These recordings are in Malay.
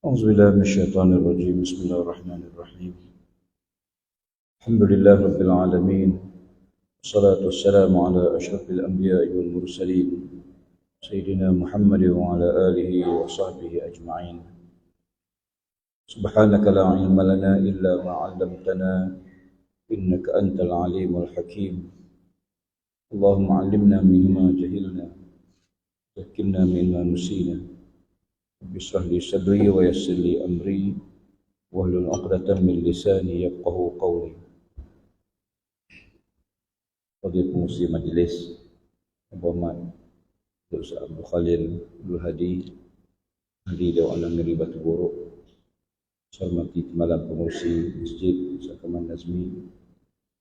أعوذ بالله من الشيطان الرجيم. بسم الله الرحمن الرحيم. الحمد لله رب العالمين، والصلاة والسلام على أشرف الأنبياء والمرسلين سيدنا محمد وعلى آله وصحبه أجمعين. سبحانك لا علم لنا إلا ما علمتنا إنك أنت العليم الحكيم. اللهم علمنا مما جهلنا، ذكرنا مما نسينا. رب اشرح لي صدري ويسر لي أمري واحلل عقدة من لساني يفقهوا قولي. Fadil Pengurusi Majlis Abu Ahmad Dr. Abdul Khalil Abdul Hadi Hadi Dewan Negeri Batu Borok, saya hormati Malam Pengurusi Masjid Sakaman Nazmi,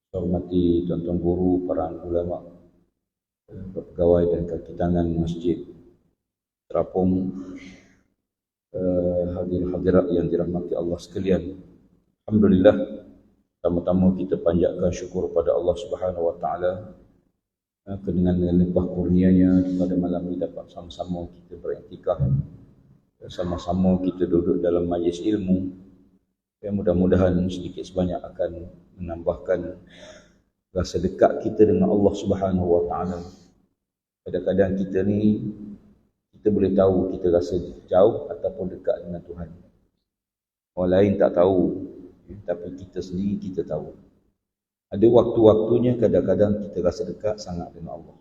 saya hormati tuan-tuan guru, para ulama, pegawai dan kaki tangan Masjid Terapung, hadirat yang dirahmati Allah sekalian. Alhamdulillah, pertama-tama kita panjatkan syukur pada Allah Subhanahu Wa Taala dengan limpah kurnianya pada malam ini dapat sama-sama kita beriktikaf, sama-sama kita duduk dalam majlis ilmu. Mudah-mudahan sedikit sebanyak akan menambahkan rasa dekat kita dengan Allah Subhanahu Wa Taala. Kadang-kadang kita ni boleh tahu kita rasa jauh ataupun dekat dengan Tuhan. Orang lain tak tahu, tapi kita sendiri kita tahu. Ada waktu-waktunya kadang-kadang kita rasa dekat sangat dengan Allah.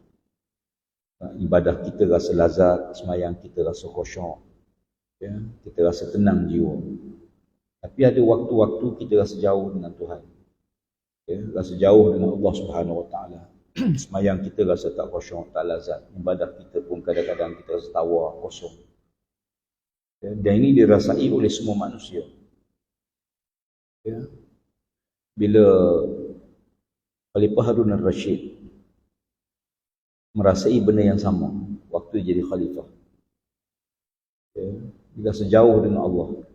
Ibadah kita rasa lazat, semayang kita rasa khusyuk, kita rasa tenang jiwa. Tapi ada waktu-waktu kita rasa jauh dengan Tuhan, rasa jauh dengan Allah Subhanahu Wa Taala. Semayang kita rasa tak khusyuk, tak lazat. Ibadah kita pun kadang-kadang kita rasa tawar, kosong. Dan ini dirasai oleh semua manusia. Bila Khalifah Harun al-Rashid merasai benda yang sama waktu jadi khalifah, dia rasa jauh dengan Allah,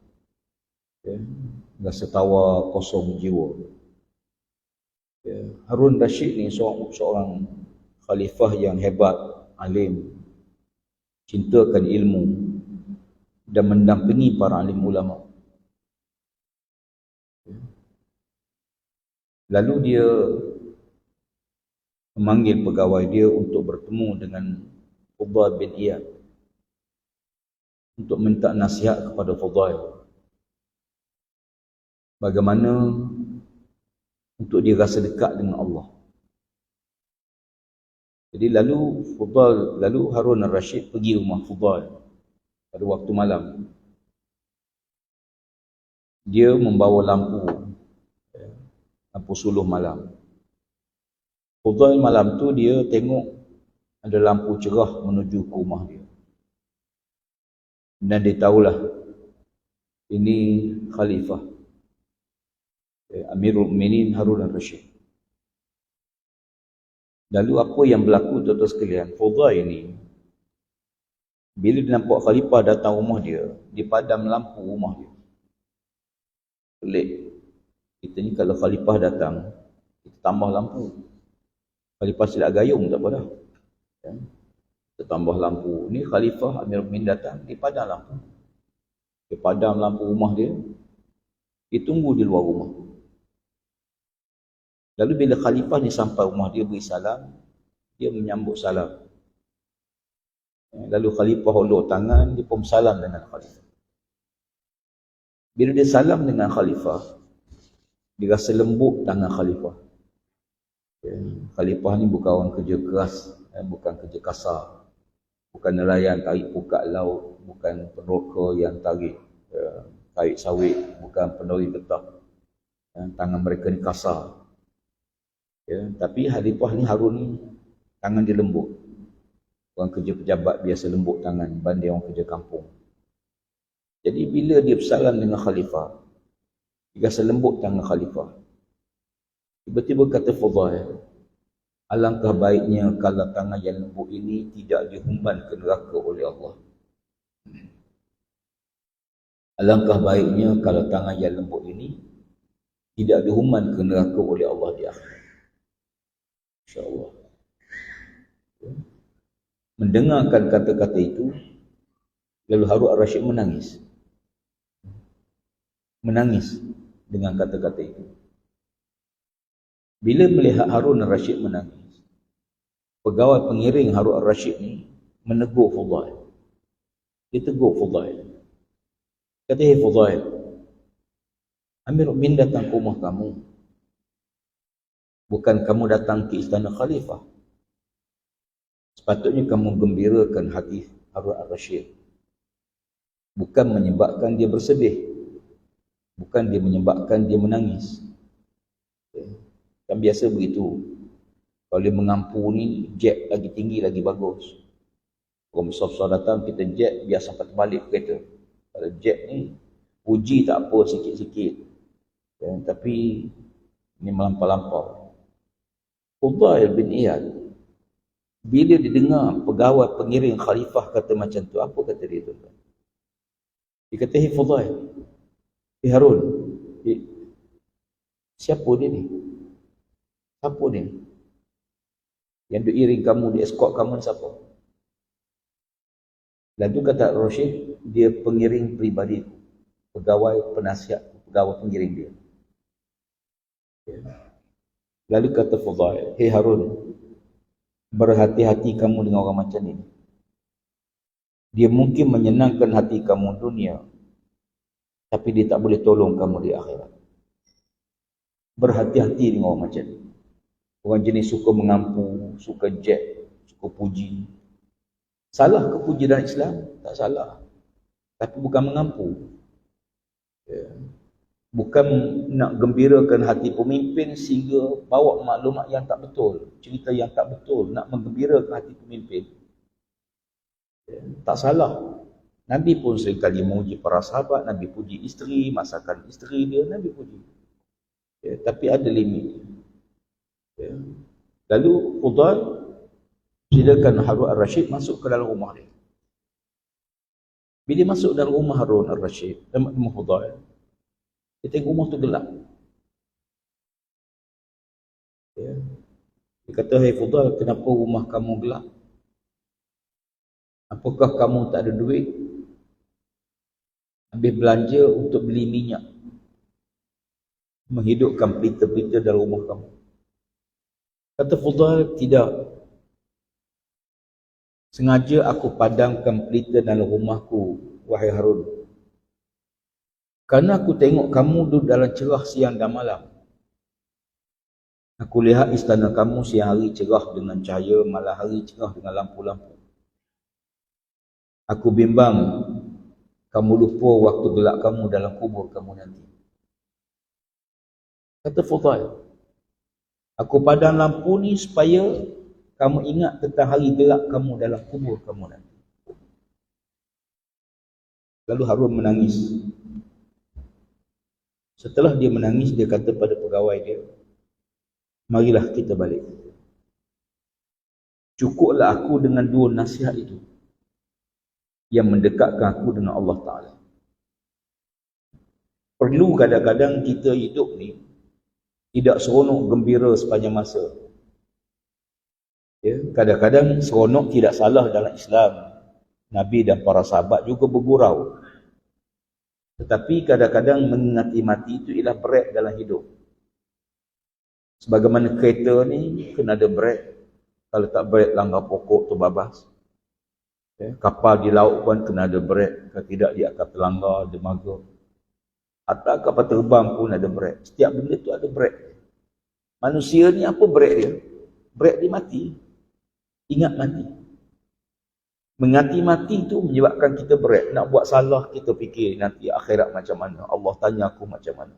rasa tawar, kosong jiwa. Harun Rashid ni seorang khalifah yang hebat, alim, cintakan ilmu dan mendampingi para alim ulama. Lalu dia memanggil pegawai dia untuk bertemu dengan Fudail bin Iyad untuk minta nasihat kepada Fudail bagaimana untuk dia rasa dekat dengan Allah. Jadi lalu Harun al-Rashid pergi rumah Fudail pada waktu malam. Dia membawa lampu suluh malam. Fudail malam tu dia tengok ada lampu cerah menuju ke rumah dia. Dan dia tahulah ini khalifah, Amirul Mukminin Harun al-Rashid. Lalu apa yang berlaku tuan-tuan sekalian? Fudail ini bila dia nampak khalifah datang rumah dia, dipadam lampu rumah dia. Pelik. Kita ni kalau khalifah datang, kita tambah lampu. Khalifah silap gayung tak apa dah. Kita tambah lampu. Ni khalifah Amirul Mukminin datang, dipadam lampu. Dia padam lampu rumah dia. Dia tunggu di luar rumah. Lalu bila khalifah ni sampai rumah dia, beri salam, dia menyambut salam. Lalu khalifah hulur tangan, dia pun salam dengan khalifah. Bila dia salam dengan khalifah, dia rasa lembut tangan khalifah. Khalifah ni bukan orang kerja keras, bukan kerja kasar, bukan nelayan tarik pukat laut, bukan peroka yang tarik sawit, bukan pendori getah. Tangan mereka ni kasar. Tapi Khalifah ni Harun ni tangan dia lembut. Orang kerja pejabat biasa lembut tangan banding orang kerja kampung. Jadi bila dia bersalam dengan Khalifah, dia rasa lembut tangan Khalifah. Tiba-tiba kata Fudail, alangkah baiknya kalau tangan yang lembut ini tidak dihumban ke neraka oleh Allah. Alangkah baiknya kalau tangan yang lembut ini tidak dihumban ke neraka oleh Allah di akhirat. InsyaAllah. Mendengarkan kata-kata itu, lalu Harun al-Rashid menangis. menangis dengan kata-kata itu. Bila melihat Harun al-Rashid menangis, pegawai pengiring Harun al-Rashid ni menegur Fudail. Dia tegur Fudail. Kata, "Hey Fudail, Amir Mu'minin datang ke rumah kamu. Bukan kamu datang ke istana khalifah. Sepatutnya kamu gembirakan hati Harun al-Rashid. Bukan menyebabkan dia bersedih. Bukan dia menyebabkan dia menangis." Kan biasa begitu. Kalau dia mengampu ni, jet lagi tinggi, lagi bagus. Kalau besar-besar datang, kita jet biar sampai terbalik kereta. Kalau jet ni, uji tak apa sikit-sikit. Tapi, ni melampau-lampau. Fudail bin Iyad, bila dia dengar pegawai pengiring khalifah kata macam tu, apa kata dia tu? Dia kata, "Hey Fudail, hey Harun, siapa dia ni? Siapa dia? Yang duk iring kamu, dia escort kamu ni siapa?" Lalu kata Rashid, dia pengiring peribadi, pegawai penasihat, pegawai pengiring dia. Lalu kata Fudail, "Hey Harun, berhati-hati kamu dengan orang macam ni. Dia mungkin menyenangkan hati kamu dunia, tapi dia tak boleh tolong kamu di akhirat. Berhati-hati dengan orang macam ni. Orang jenis suka mengampu, suka jet, suka puji. Salah ke puji dalam Islam? Tak salah. Tapi bukan mengampu. Bukan nak gembirakan hati pemimpin sehingga bawa maklumat yang tak betul, cerita yang tak betul, nak menggembirakan hati pemimpin. Tak salah. Nabi pun seringkali memuji para sahabat, Nabi puji isteri, masakan isteri dia, Nabi puji. Tapi ada limit. Lalu Fudail silakan Harun al-Rashid masuk ke dalam rumah dia. Bila masuk dalam rumah Harun al-Rashid, dalam rumah Fudail, dia tengok rumah tu gelap. Dia kata, "Hey Fudail, kenapa rumah kamu gelap? Apakah kamu tak ada duit? Habis belanja untuk beli minyak, menghidupkan pelita-pelita dalam rumah kamu?" Kata Fudail, "Tidak. Sengaja aku padamkan pelita dalam rumahku, wahai Harun. Kerana aku tengok kamu duduk dalam cerah siang dan malam. Aku lihat istana kamu siang hari cerah dengan cahaya, malam hari cerah dengan lampu-lampu. Aku bimbang kamu lupa waktu gelap kamu dalam kubur kamu nanti." Kata Fudail, "Aku padam lampu ni supaya kamu ingat tentang hari gelap kamu dalam kubur kamu nanti." Lalu Harun menangis. Setelah dia menangis, dia kata pada pegawai dia, "Marilah kita balik. Cukuplah aku dengan dua nasihat itu yang mendekatkan aku dengan Allah Ta'ala." Perlu kadang-kadang kita hidup ni tidak seronok gembira sepanjang masa. Kadang-kadang seronok tidak salah dalam Islam. Nabi dan para sahabat juga bergurau. Tetapi kadang-kadang mengingati mati itu ialah brek dalam hidup. Sebagaimana kereta ni kena ada brek. Kalau tak brek, langgar pokok terbabas. Kapal di laut pun kena ada brek. Kalau tidak, dia akan terlanggar, dermaga. Atau kapal terbang pun ada brek. Setiap benda tu ada brek. Manusia ni apa brek dia? Brek dia mati. Ingat mati. Mengingati mati tu menyebabkan kita brek. Nak buat salah, kita fikir nanti akhirat macam mana. Allah tanya aku macam mana.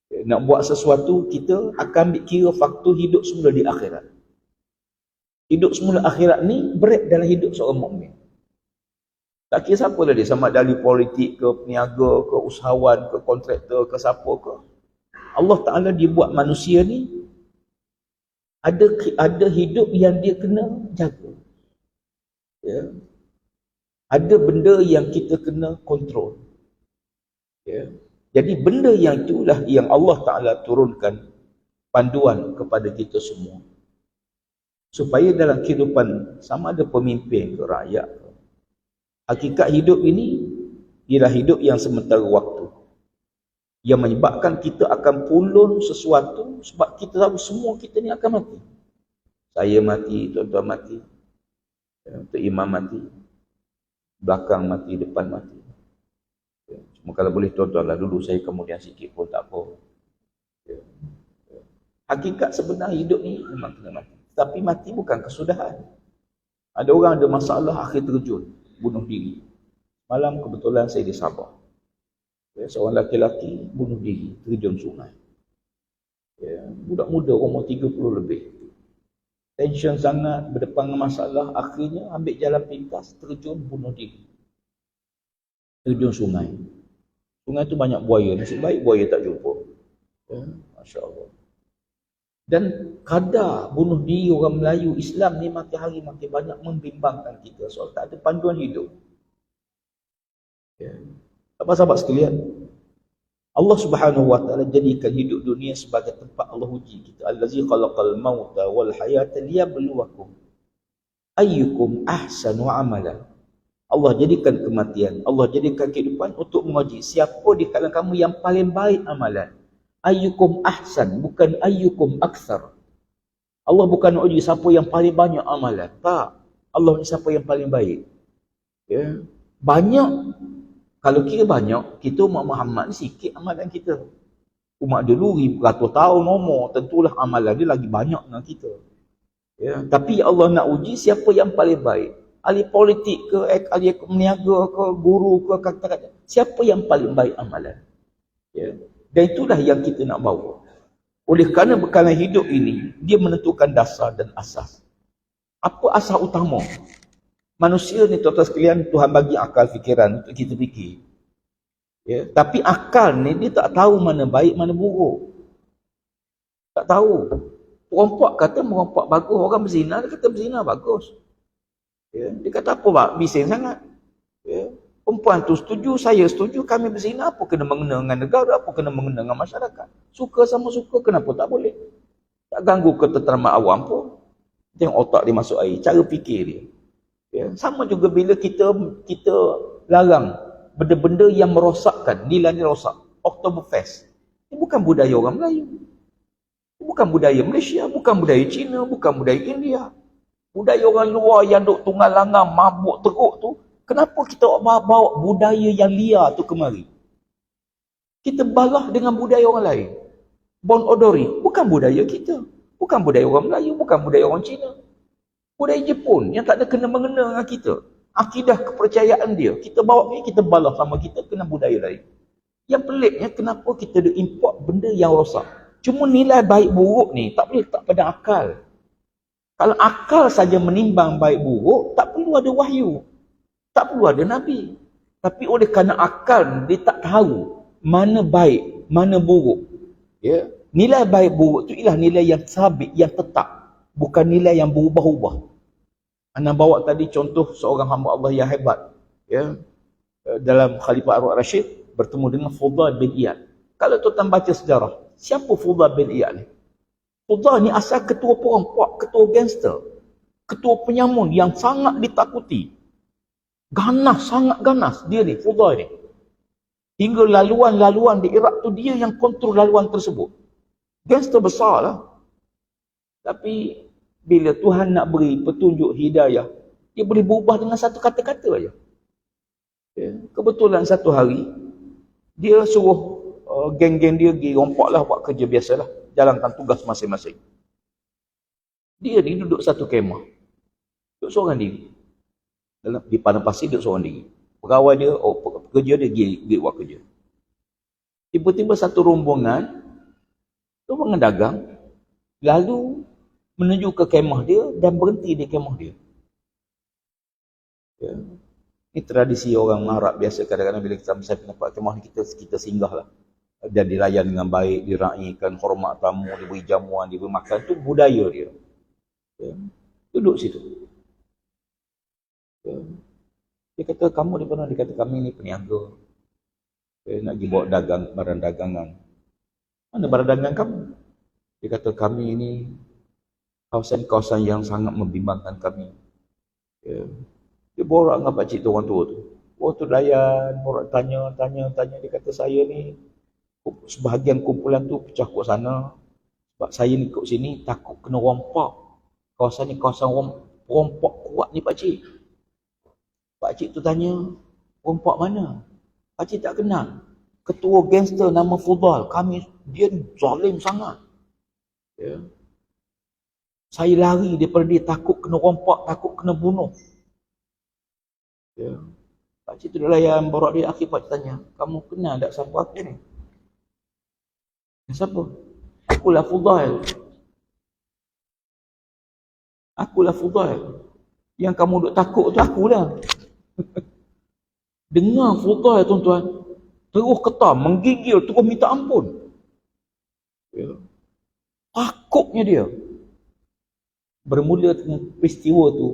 Nak buat sesuatu, kita akan ambil kira faktor hidup semula di akhirat. Hidup semula akhirat ni brek dalam hidup seorang mukmin. Tak kira siapa lah dia, sama dari politik ke, peniaga ke, usahawan ke, kontraktor ke, siapa ke. Allah Ta'ala dia buat manusia ni ada hidup yang dia kena jaga. Ada benda yang kita kena kontrol. Jadi benda yang itulah yang Allah Ta'ala turunkan panduan kepada kita semua. Supaya dalam kehidupan, sama ada pemimpin ke rakyat ke, hakikat hidup ini ialah hidup yang sementara waktu. yang menyebabkan kita akan pulun sesuatu, sebab kita tahu semua kita ni akan mati. Saya mati, tuan-tuan mati, Tok Imam mati, belakang mati, depan mati. Cuma kalau boleh tuan-tuan lah, dulu saya kemudian sikit pun tak apa. Hakikat sebenar hidup ni memang kena mati. Tapi mati bukan kesudahan. Ada orang ada masalah akhir terjun, bunuh diri. Malam kebetulan saya di Sabah. Seorang lelaki bunuh diri, terjun sungai. Budak muda umur 30 lebih. Tension sangat, berdepan dengan masalah, akhirnya ambil jalan pintas, terjun bunuh diri. Terjun sungai. Sungai tu banyak buaya, nasib baik buaya tak jumpa. Masya Allah. Dan kadar bunuh diri orang Melayu Islam ni makin hari makin banyak membimbangkan kita soal tak ada panduan hidup. Sahabat-sahabat sekalian, Allah Subhanahu wa taala jadikan hidup dunia sebagai tempat Allah uji kita. Allazi khalaqal mauta wal hayata liyabluwakum ayyukum ahsanu amala. Allah jadikan kematian, Allah jadikan kehidupan untuk menguji siapa di kalangan kamu yang paling baik amalan. Ayyukum ahsan, bukan ayyukum akthar. Allah bukan uji siapa yang paling banyak amalan. Tak. Allah ni siapa yang paling baik. Banyak. Kalau kira banyak, kita umat Muhammad ni sikit amalan kita. Umat dulu ratus tahun umur, tentulah amalan dia lagi banyak dengan kita. Tapi Allah nak uji siapa yang paling baik. Ahli politik ke, ahli meniaga ke, guru ke, kata-kata. Siapa yang paling baik amalan. Dan itulah yang kita nak bawa. Oleh kerana bekalan hidup ini, dia menentukan dasar dan asas. Apa asas utama? Manusia ni tuan-tuan sekalian, Tuhan bagi akal fikiran untuk kita fikir. Tapi akal ni dia tak tahu mana baik, mana buruk. Tak tahu. Perompak kata merompak bagus, orang berzina, dia kata berzina bagus. Dia kata apa pak? Bising sangat. Perempuan tu setuju, saya setuju, kami berzina, apa kena mengena dengan negara, apa kena mengena dengan masyarakat. Suka sama suka, kenapa tak boleh? Tak ganggu ketenteraman awam pun. Tengok otak dia masuk air, cara fikir dia. Sama juga bila kita larang benda-benda yang merosakkan, nilai rosak. Oktoberfest. Ini bukan budaya orang Melayu. Ini bukan budaya Malaysia, bukan budaya Cina, bukan budaya India. Budaya orang luar yang duk tunggal langang, mabuk teruk tu, kenapa kita bawa budaya yang liar tu kemari? Kita balah dengan budaya orang lain. Bon odori, bukan budaya kita. Bukan budaya orang Melayu, bukan budaya orang Cina. Budaya Jepun yang tak ada kena-mengena dengan kita. Akidah kepercayaan dia. Kita bawa ni, kita balas sama kita kena budaya lain. Yang peliknya, kenapa kita ada import benda yang rosak? Cuma nilai baik buruk ni tak boleh letak pada akal. Kalau akal saja menimbang baik buruk, tak perlu ada wahyu. Tak perlu ada Nabi. Tapi oleh kerana akal dia tak tahu mana baik, mana buruk. Nilai baik buruk tu ialah nilai yang sabit, yang tetap. Bukan nilai yang berubah-ubah. Anda bawa tadi contoh seorang hamba Allah yang hebat. Dalam Khalifah Harun Rashid, bertemu dengan Fudail bin Iyad. Kalau tuan baca sejarah, siapa Fudail bin Iyad ni? Fudail ni asal ketua perompak, ketua gangster. Ketua penyamun yang sangat ditakuti. Ganas, sangat ganas dia ni, Fudail ni. Hingga laluan-laluan di Iraq tu dia yang kontrol laluan tersebut. Gangster besar lah. Tapi bila Tuhan nak beri petunjuk hidayah, dia boleh berubah dengan satu kata-kata aja. Kebetulan satu hari, dia suruh geng-geng dia pergi rompaklah buat kerja biasalah. Jalankan tugas masing-masing. Dia ni duduk satu kemah. Duduk seorang diri. Di padang pasir duduk seorang diri. Pegawai dia, pekerja dia pergi buat kerja. Tiba-tiba satu rombongan dagang, lalu menuju ke kemah dia dan berhenti di kemah dia. Ini tradisi orang Arab biasa, kadang-kadang bila kita sampai tempat kemah ni, kita singgah lah. Dan dilayan dengan baik, diraikan, hormat tamu, diberi jamuan, diberi makan. Itu budaya dia. Duduk situ. Dia kata, kamu di mana? Dia kata, kami ni peniaga. Nak pergi bawa barang dagangan. Mana barang dagangan kamu? Dia kata, kami ini kawasan-kawasan yang sangat membimbangkan kami. Dia borak dengan pakcik tu, orang tua tu. Orang tu layan, borak tanya. Dia kata, saya ni Sebahagian kumpulan tu pecah kat sana. Sebab saya ni kat sini takut kena rompak. Kawasan ni kawasan rompak kuat ni pakcik. Pakcik tu tanya, rompak mana? Pakcik tak kenal. Ketua gangster nama Fudal. Dia zalim sangat. Ya. Saya lari daripada dia, takut kena rompak, takut kena bunuh. Ya. Pakcik tu dah layan borak dia. Akhir pakcik tanya, kamu kenal tak siapa aku ni? Siapa? Akulah Fudal. Akulah Fudal. Yang kamu duk takut tu akulah. Dengar Fudal tuan-tuan, terus ketam, menggigil, terus minta ampun. Ya. Takutnya dia. Bermula dengan peristiwa tu,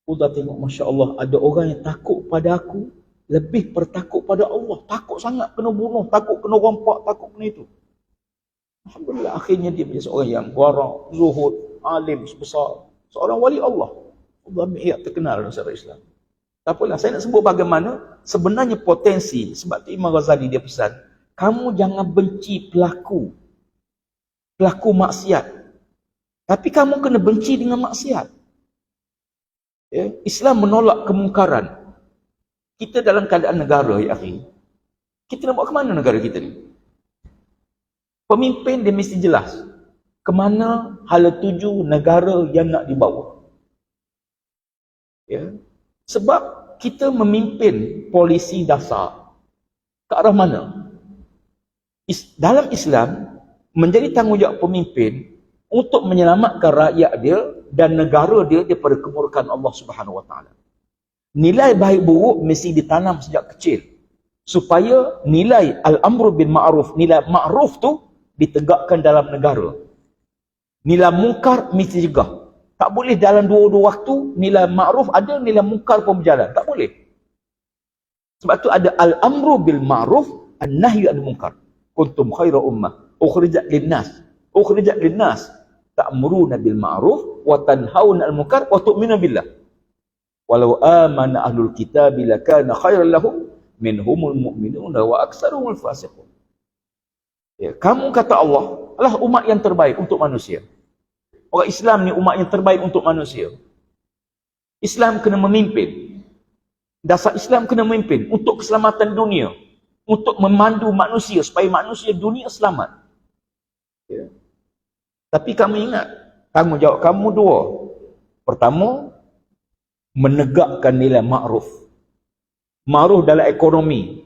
Fudal tengok, Masya Allah, ada orang yang takut pada aku, lebih bertakut pada Allah. Takut sangat kena bunuh, takut kena rompak, takut kena itu. Alhamdulillah, akhirnya dia menjadi seorang yang wara', zuhud, alim sebesar, seorang wali Allah. Allah yang terkenal dalam sejarah Islam. Tak apalah, saya nak sebut bagaimana sebenarnya potensi. Sebab tu Imam Ghazali dia pesan, kamu jangan benci pelaku maksiat, tapi kamu kena benci dengan maksiat. Ya? Islam menolak kemungkaran. Kita dalam keadaan negara, ya akhi, kita nak buat ke mana negara kita ni? Pemimpin dia mesti jelas ke mana hala tuju negara yang nak dibawa. Ya? Sebab kita memimpin polisi dasar ke arah mana? Dalam Islam, menjadi tanggungjawab pemimpin untuk menyelamatkan rakyat dia dan negara dia daripada kemurkaan Allah Subhanahu Wa Taala. Nilai baik buruk mesti ditanam sejak kecil supaya nilai al-amru bil ma'ruf, nilai ma'ruf tu ditegakkan dalam negara. Nilai mungkar mesti cegah. Tak boleh dalam dua-dua waktu nilai ma'ruf ada, nilai mungkar pun berjalan. Tak boleh. Sebab tu ada al-amru bil ma'ruf, an-nahyu anil munkar. Kuntum khaira ummah ukhrijat linnas. Ukhrijat linnas ta'muruna bil ma'ruf wa tanhauna 'anil munkar wa tu'minuna billah. Walau amana ahlul kitab lakana khairan lahum minhumul mu'minuna wa aktsaruhumul fasiqun. Ya, kamu kata Allah adalah umat yang terbaik untuk manusia. Orang Islam ni umat yang terbaik untuk manusia. Islam kena memimpin. Dasar Islam kena memimpin untuk keselamatan dunia, untuk memandu manusia supaya manusia dunia selamat. Ya. Tapi kamu ingat, tanggungjawab kamu dua. Pertama, menegakkan nilai ma'ruf. Ma'ruf dalam ekonomi,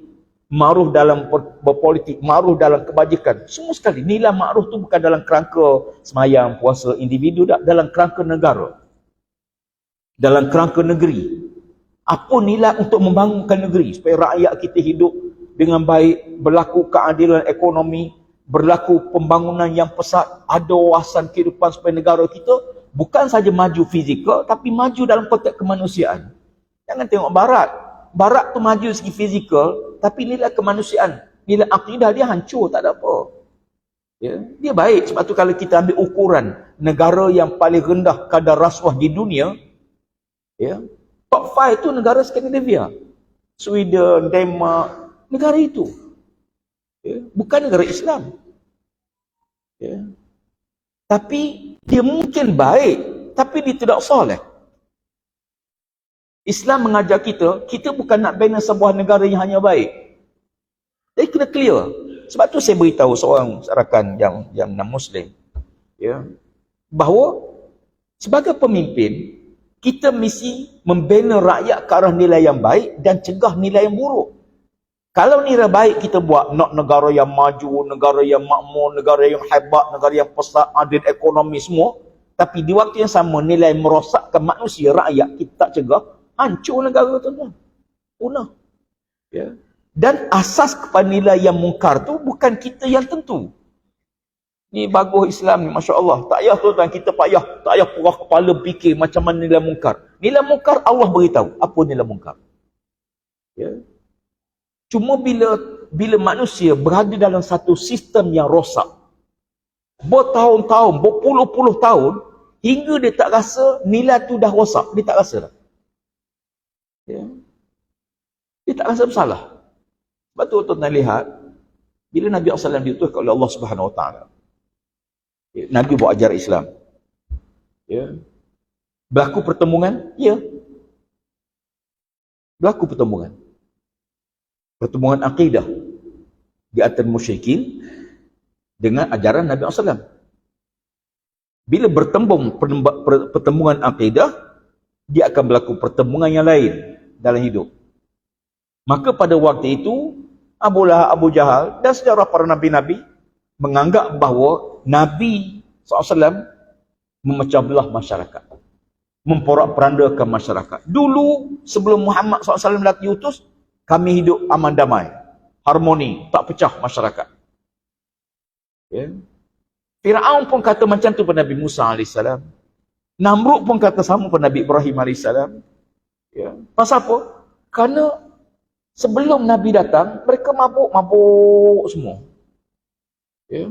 ma'ruf dalam berpolitik, ma'ruf dalam kebajikan. Semua sekali. Nilai ma'ruf tu bukan dalam kerangka semayang, puasa individu, tak. Dalam kerangka negara. Dalam kerangka negeri. Apa nilai untuk membangunkan negeri supaya rakyat kita hidup dengan baik, berlaku keadilan ekonomi, berlaku pembangunan yang pesat, ada wawasan kehidupan supaya negara kita bukan saja maju fizikal, tapi maju dalam konteks kemanusiaan. Jangan tengok barat. Barat tu maju segi fizikal, tapi nilai kemanusiaan, nilai akidah dia hancur, tak ada apa. Ya, dia baik. Sebab tu kalau kita ambil ukuran negara yang paling rendah kadar rasuah di dunia, ya, top 5 tu negara Skandinavia. Sweden, Denmark, negara itu. Ya, bukan negara Islam. Ya. Tapi dia mungkin baik, tapi dia tidak soleh. Islam mengajar kita, kita bukan nak bina sebuah negara yang hanya baik. Jadi kena clear. Sebab tu saya beritahu seorang rakan yang non-Muslim, ya, bahawa sebagai pemimpin, kita mesti membina rakyat ke arah nilai yang baik dan cegah nilai yang buruk. Kalau nilai baik kita buat, nak negara yang maju, negara yang makmur, negara yang hebat, negara yang pesat, adil ekonomi semua, tapi di waktu yang sama nilai merosakkan manusia, rakyat, kita tak cegah, hancur negara tuan-tuan. Punah. Ya. Dan asas kepada nilai yang mungkar tu bukan kita yang tentu. Ni bagus Islam ni, Masya Allah. Tak payah tuan-tuan, kita payah, tak payah purah kepala fikir macam mana nilai mungkar. Nilai mungkar Allah beritahu. Apa nilai mungkar? Ya. Cuma bila manusia berada dalam satu sistem yang rosak, bertahun-tahun, berpuluh-puluh tahun, hingga dia tak rasa nilai tu dah rosak, dia tak rasa dah. Ya. Dia tak rasa bersalah. Sebab tu tuan-tuan lihat, Bila Nabi SAW diutus oleh Allah Subhanahu Wa Taala, Nabi bawa ajar Islam. Ya. Berlaku pertemuan? Ya. Berlaku pertemuan. Pertemuan akidah di antara musyrikin dengan ajaran Nabi SAW. Bila bertembung pertemuan akidah, dia akan berlaku pertemuan yang lain dalam hidup. Maka pada waktu itu, Abu Lahab, Abu Jahal dan sejarah para nabi-nabi menganggap bahawa Nabi SAW memecah belah masyarakat, memporak-perandakan masyarakat. Dulu sebelum Muhammad SAW diutus, kami hidup aman damai, harmoni, tak pecah masyarakat. Ya. Fir'aun pun kata macam tu pada Nabi Musa AS. Namrud pun kata sama pada Nabi Ibrahim AS. Ya. Pasal apa? Kerana sebelum Nabi datang, mereka mabuk semua. Ya.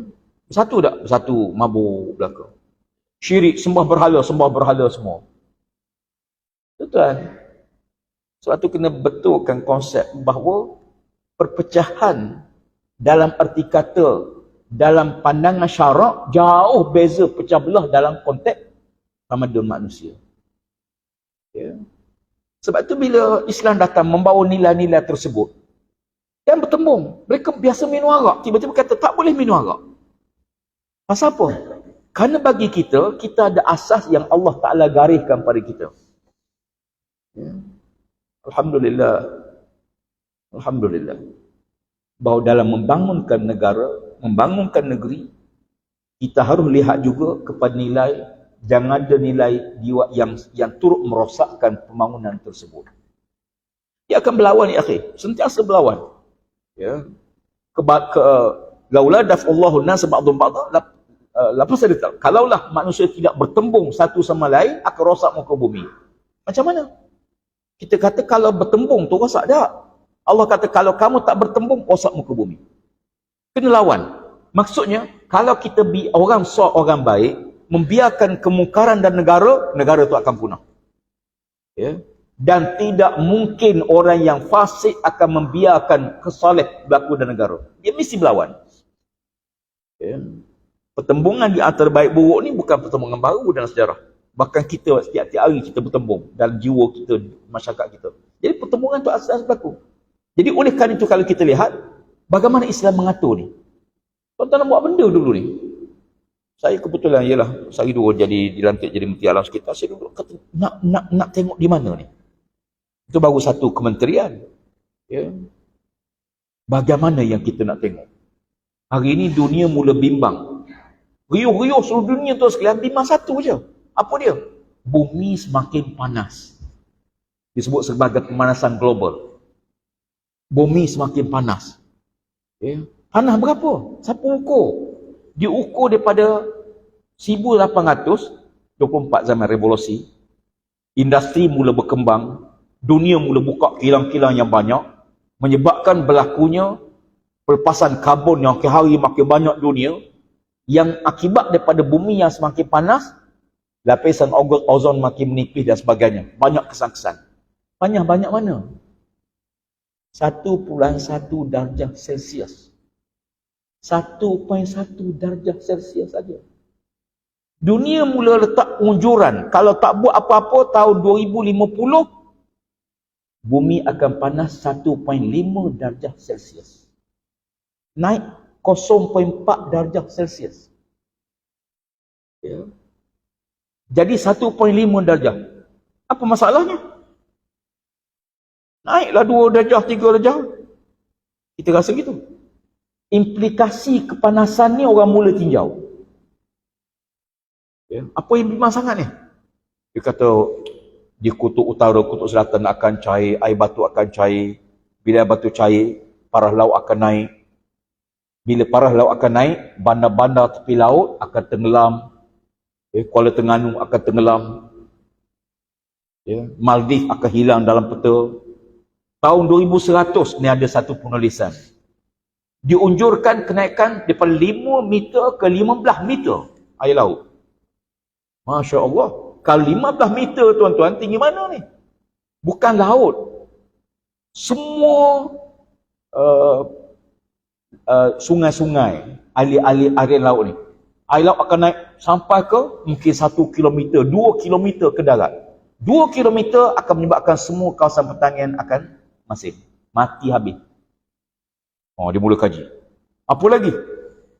Satu tak? Satu mabuk belaka. Syirik, sembah berhala semua. Tuan. Sebab tu kena betulkan konsep bahawa perpecahan dalam arti kata, dalam pandangan syarak, jauh beza pecah belah dalam konteks tamadun manusia. Ya. Sebab tu bila Islam datang membawa nilai-nilai tersebut dan bertembung, mereka biasa minum arak, tiba-tiba kata tak boleh minum arak. Pasal apa? Kerana bagi kita, kita ada asas yang Allah Ta'ala gariskan pada kita. Ya. Alhamdulillah. Bahawa dalam membangunkan negara, membangunkan negeri, kita harus lihat juga kepada nilai, jangan ada nilai jiwa yang turut merosakkan pembangunan tersebut. Dia akan berlawan ya akhi, sentiasa berlawan. Ya. Laula daf'allahu an-nas ba'dhum ba'dha, kalaulah manusia tidak bertembung satu sama lain, akan rosak muka bumi. Macam mana? Kita kata kalau bertembung tu rosak tak? Allah kata kalau kamu tak bertembung, rosak muka bumi. Kena lawan. Maksudnya, kalau kita orang baik, membiarkan kemungkaran dan negara itu akan punah. Ya. Dan tidak mungkin orang yang fasik akan membiarkan kesoleh berlaku dalam negara. Dia mesti berlawan. Ya. Pertembungan di antara baik buruk ni bukan pertembungan baru dalam sejarah. Bahkan kita setiap hari kita bertembung dalam jiwa kita, masyarakat kita. Jadi pertembungan itu asas berlaku. Jadi oleh kerana itu kalau kita lihat bagaimana Islam mengatur ni. Tuan-tuan nak buat benda dulu ni. Saya kebetulan ialah sehari dua dilantik jadi Menteri Alam Sekitar. Saya dulu kata nak tengok di mana ni. Itu baru satu kementerian. Ya. Bagaimana yang kita nak tengok? Hari ini dunia mula bimbang. Riuh-riuh seluruh dunia tu sekalian bimbang satu je. Apa dia? Bumi semakin panas. Disebut sebagai pemanasan global. Bumi semakin panas. Ya. Panas berapa? Siapa ukur? Diukur daripada 1824 zaman revolusi. Industri mula berkembang. Dunia mula buka kilang-kilang yang banyak. Menyebabkan berlakunya pelepasan karbon yang hari makin banyak dunia. Yang akibat daripada bumi yang semakin panas, lapisan ozon makin menipis dan sebagainya. Banyak kesan-kesan. Banyak mana? 1.1 darjah Celsius. 1.1 darjah Celsius saja. Dunia mula letak unjuran. Kalau tak buat apa-apa tahun 2050, bumi akan panas 1.5 darjah Celsius. Naik 0.4 darjah Celsius. Ya. Jadi 1.5 darjah. Apa masalahnya? Naiklah 2 darjah, 3 darjah. Kita rasa gitu. Implikasi kepanasan ni orang mula tinjau. Ya. Apa yang bimbang sangat ni? Dia kata di kutub utara, kutub selatan akan cair, air batu akan cair. Bila air batu cair, parah laut akan naik. Bila parah laut akan naik, bandar-bandar tepi laut akan tenggelam. Kuala Terengganu akan tenggelam. Maldives akan hilang dalam peta. Tahun 2100 ni ada satu penulisan. Diunjurkan kenaikan daripada 5 meter ke 15 meter air laut. Masya Allah. Kalau 15 meter tuan-tuan, tinggi mana ni? Bukan laut. Semua sungai-sungai, aliran laut ni. Air laut akan naik sampai ke mungkin 1 kilometer, 2 kilometer ke darat. 2 kilometer akan menyebabkan semua kawasan pertanian akan masin. Mati habis. Dia mula kaji. Apa lagi?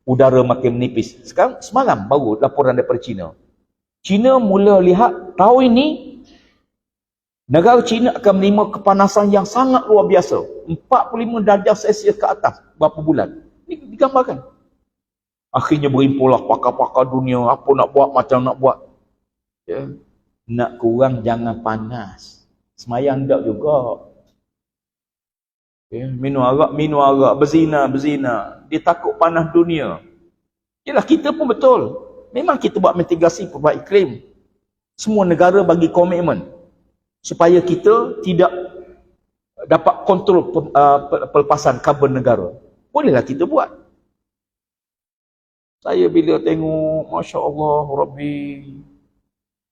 Udara makin menipis. Sekarang, semalam baru laporan daripada China. China mula lihat tahun ini, negara China akan menerima kepanasan yang sangat luar biasa. 45 darjah Celsius ke atas berapa bulan. Ini digambarkan. Akhirnya berimpullah pakar-pakar dunia, apa nak buat, macam nak buat. Ya. Nak kurang jangan panas. Semayang tak juga. Ya. Minum arak, berzina. Dia takut panas dunia. Yalah, kita pun betul. Memang kita buat mitigasi perubahan iklim. Semua negara bagi komitmen supaya kita tidak dapat kontrol pelepasan karbon negara. Bolehlah kita buat. Saya bila tengok, Masya Allah, Rabbi,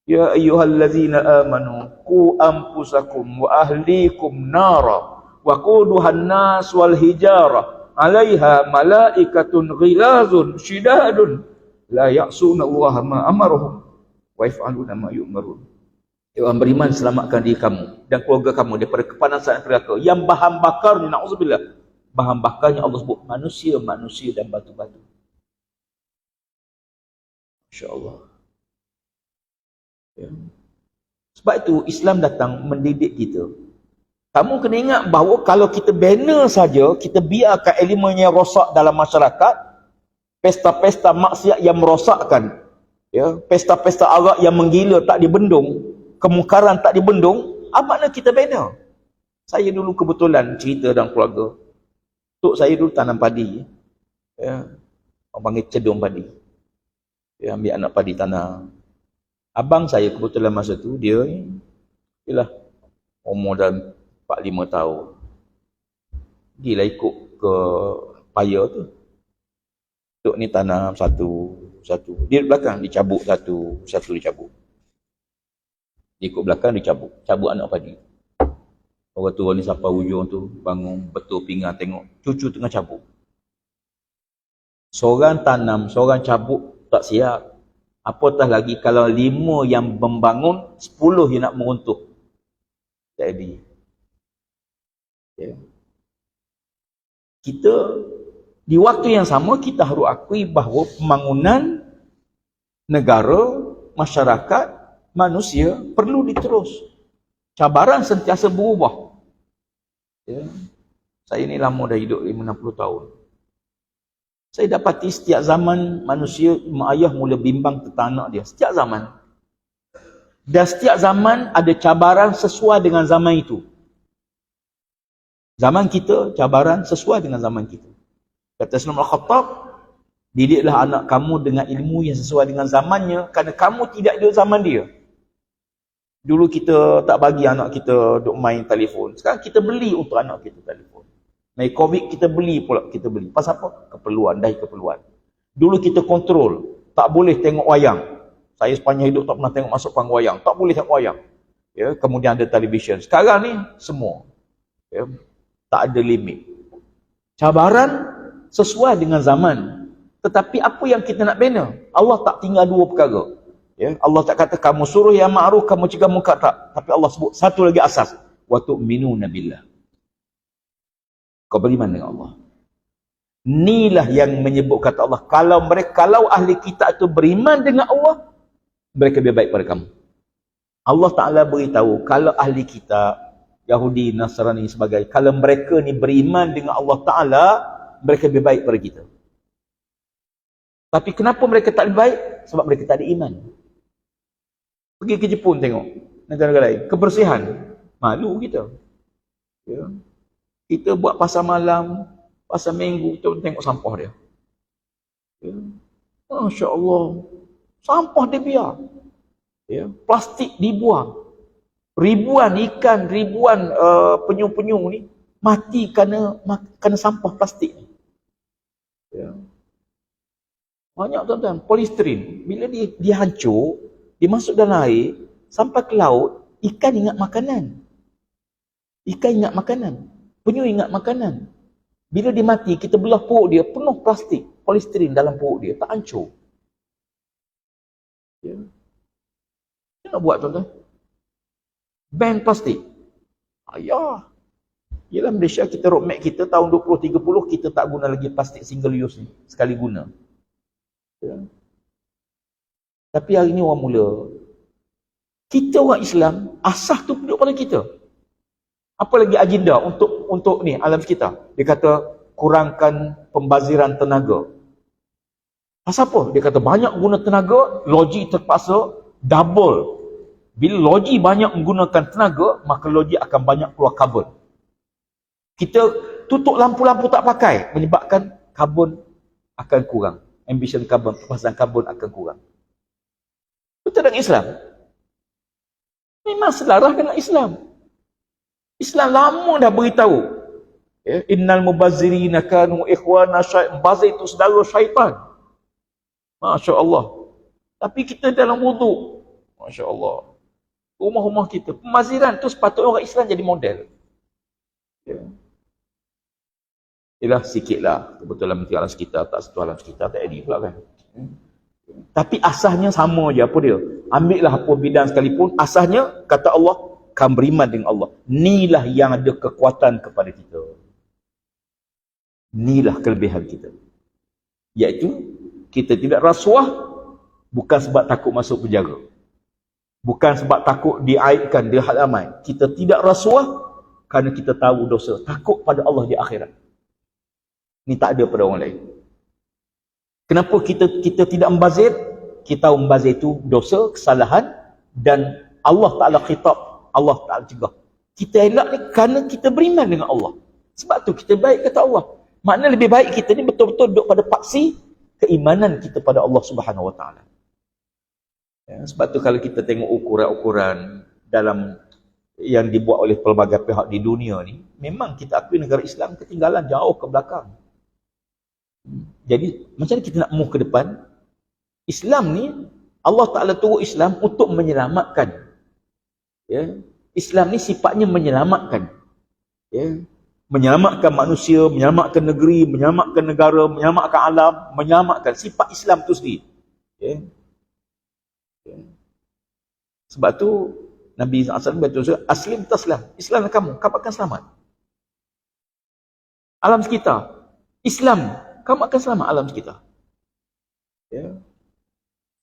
ya ayyuhallazina amanu, ku anfusakum wa ahlikum nara, wa quduhan nas wal hijarah, alaiha malaikatun ghilazun shidadun, la ya'suna Allah ma amarahum, wa yaf'aluna ma yu'marun. Ya orang beriman, selamatkan diri kamu dan keluarga kamu daripada kepanasan neraka yang bahan bakarnya, na'udzubillah, bahan bakarnya Allah sebut manusia dan batu-batu. InsyaAllah. Ya. Sebab itu Islam datang mendidik kita. Kamu kena ingat bahawa kalau kita bina saja, kita biarkan elemen yang rosak dalam masyarakat, pesta-pesta maksiat yang merosakkan, ya, pesta-pesta arak yang menggila tak dibendung, kemungkaran tak dibendung, apa makna kita bina? Saya dulu kebetulan cerita dalam keluarga. Tok saya dulu tanam padi. Ya. Orang panggil cedung padi. Dia ambil anak padi tanah. Abang saya kebetulan masa tu, dia ialah umur dah 4-5 tahun. Pergilah ikut ke paya tu. Tok ni tanam satu. Dia di belakang, dicabut satu dicabut. Dia ikut belakang, dicabut. Cabut anak padi. Orang tua ni sampai ujung tu, bangun, betul pinggan tengok. Cucu tengah cabut. Seorang tanam, seorang cabut, tak siap. Apatah lagi kalau 5 yang membangun, 10 yang nak meruntuh. Jadi, ya. Kita, di waktu yang sama, kita harus akui bahawa pembangunan negara, masyarakat, manusia perlu diterus. Cabaran sentiasa berubah. Ya. Saya ni lama dah hidup, 50 tahun. Saya dapati setiap zaman manusia, mak ayah mula bimbang tentang anak dia. Setiap zaman. Dan setiap zaman ada cabaran sesuai dengan zaman itu. Zaman kita, cabaran sesuai dengan zaman kita. Kata Sayyidina Al-Khattab, didiklah anak kamu dengan ilmu yang sesuai dengan zamannya, kerana kamu tidak ada zaman dia. Dulu kita tak bagi anak kita duk main telefon. Sekarang kita beli untuk anak kita telefon. Naik COVID kita beli pula, kita beli. Pasal apa? Keperluan, keperluan. Dulu kita kontrol, tak boleh tengok wayang. Saya sepanjang hidup tak pernah tengok masuk panggung wayang. Tak boleh tengok wayang. Ya, kemudian ada televisyen. Sekarang ni semua. Ya, tak ada limit. Cabaran sesuai dengan zaman. Tetapi apa yang kita nak bina? Allah tak tinggal 2 perkara. Ya, Allah tak kata kamu suruh yang ma'ruf, kamu cegah munkar, tak. Tapi Allah sebut satu lagi asas. Wa tu'minuna billah. Kau beriman dengan Allah. Inilah yang menyebut kata Allah. Kalau ahli kitab itu beriman dengan Allah, mereka lebih baik pada kamu. Allah Ta'ala beritahu, kalau ahli kitab, Yahudi, Nasrani sebagainya, kalau mereka ni beriman dengan Allah Ta'ala, mereka lebih baik pada kita. Tapi kenapa mereka tak lebih baik? Sebab mereka tak ada iman. Pergi ke Jepun tengok, negara-negara lain. Kebersihan. Malu kita. Ya. Kita buat pasar malam, pasar minggu, kita tengok sampah dia. Ya. Masya Allah. Sampah dia biar. Ya. Plastik dibuang. Ribuan ikan, ribuan penyu-penyu ni mati kerana sampah plastik ni. Ya. Banyak tuan-tuan, polisterin. Bila dia hancur, dia masuk dalam air, sampai ke laut, ikan ingat makanan. Penyu ingat makanan. Bila dia mati, kita belah perut dia, penuh plastik, polistirin dalam perut dia, tak hancur. Ya. Apa nak buat tuan-tuan? Ban plastik. Ayah. Yelah Malaysia kita roadmap kita tahun 2030 kita tak guna lagi plastik single use ni. Sekali guna. Ya. Tapi hari ni orang mula. Kita orang Islam, asas tu duduk pada kita. Apa lagi agenda untuk ni alam sekitar? Dia kata kurangkan pembaziran tenaga. Pasal apa? Dia kata banyak guna tenaga, logi terpaksa double. Bila logi banyak menggunakan tenaga, maka logi akan banyak keluar karbon. Kita tutup lampu-lampu tak pakai, menyebabkan karbon akan kurang. Emission karbon, perpasan karbon akan kurang. Betul dengan Islam? Memang selaras dengan Islam. Islam lama dah beritahu. Innal mubazzirina kanu ikhwana syaitan. Bazir itu saudara syaitan. Masya Allah. Tapi kita dalam wuduk. Masya Allah. Rumah-rumah kita. Pembaziran tu sepatutnya orang Islam jadi model. Yalah sikitlah. Kebetulan menteri alam sekitar, tak sentuh alam sekitar, tak edit pula kan. Tapi asasnya sama je. Apa dia? Ambillah apa bidang sekalipun. Asasnya, kata Allah, kamu beriman dengan Allah. Inilah yang ada kekuatan kepada kita. Inilah kelebihan kita. Iaitu, kita tidak rasuah, bukan sebab takut masuk penjara. Bukan sebab takut diaibkan di halaman. Kita tidak rasuah, kerana kita tahu dosa. Takut pada Allah di akhirat. Ini tak ada pada orang lain. Kenapa kita tidak membazir? Kita tahu membazir itu dosa, kesalahan, dan Allah Ta'ala khitab, Allah Ta'ala cegah. Kita elak ni kerana kita beriman dengan Allah. Sebab tu kita baik kata Allah. Makna lebih baik kita ni betul-betul duduk pada paksi keimanan kita pada Allah Subhanahu Wa Ta'ala. Ya, sebab tu kalau kita tengok ukuran-ukuran dalam yang dibuat oleh pelbagai pihak di dunia ni, memang kita akui negara Islam ketinggalan jauh ke belakang. Jadi macam mana kita nak move ke depan? Islam ni, Allah Ta'ala turut Islam untuk menyelamatkan. Ya. Islam ni sifatnya menyelamatkan. Ya. Menyelamatkan manusia, menyelamatkan negeri, menyelamatkan negara, menyelamatkan alam, menyelamatkan sifat Islam tu sendiri. Ya. Ya. Sebab tu Nabi SAW berkata, aslim taslam, Islam kamu akan selamat. Alam sekitar, Islam, kamu akan selamat alam sekitar. Ya.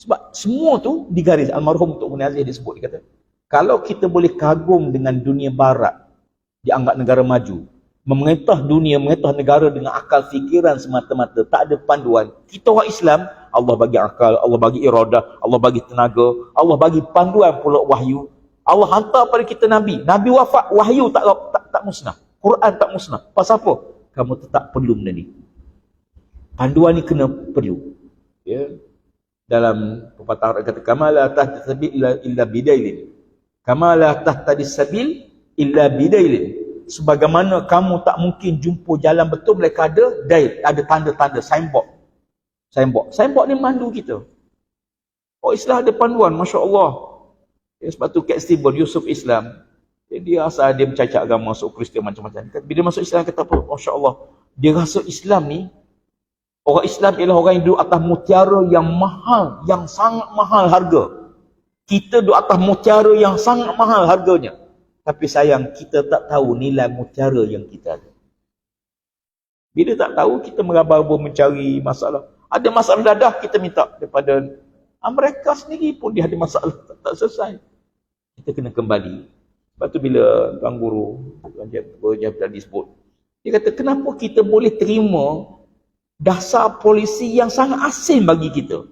Sebab semua tu digaris. Almarhum Tok Munir Aziz disebut, dia kata, kalau kita boleh kagum dengan dunia barat, dianggap negara maju, memerintah dunia, memerintah negara dengan akal fikiran semata-mata, tak ada panduan. Kita orang Islam, Allah bagi akal, Allah bagi iradah, Allah bagi tenaga, Allah bagi panduan pula wahyu. Allah hantar pada kita Nabi. Nabi wafat, wahyu tak musnah. Quran tak musnah. Pasal apa? Kamu tetap perlu benda ni. Panduan ni kena perlu. Ya. Dalam pepatah kata, kamala tahta sabil illa bidailin. Kamala tahta sabil illa bidailin. Sebagaimana kamu tak mungkin jumpa jalan betul, mereka ada dail, ada tanda-tanda, signboard. Signboard ni mandu kita. Oh, Islam ada panduan, Masya Allah. Ya, sebab tu Kat Stibor, Yusuf Islam, dia asal dia mencacak agama, masuk Kristian macam-macam. Bila masuk Islam, kata apa? Masya Allah. Dia rasa Islam ni, orang Islam ialah orang yang duduk atas mutiara yang mahal, yang sangat mahal harga. Kita duduk atas mutiara yang sangat mahal harganya. Tapi sayang, kita tak tahu nilai mutiara yang kita ada. Bila tak tahu, kita meraba-raba mencari masalah. Ada masalah dadah, kita minta daripada mereka sendiri pun dia ada masalah tak selesai. Kita kena kembali. Lepas tu bila Tuan Guru, Tuan Jabir disebut, dia kata, kenapa kita boleh terima dasar polisi yang sangat asing bagi kita?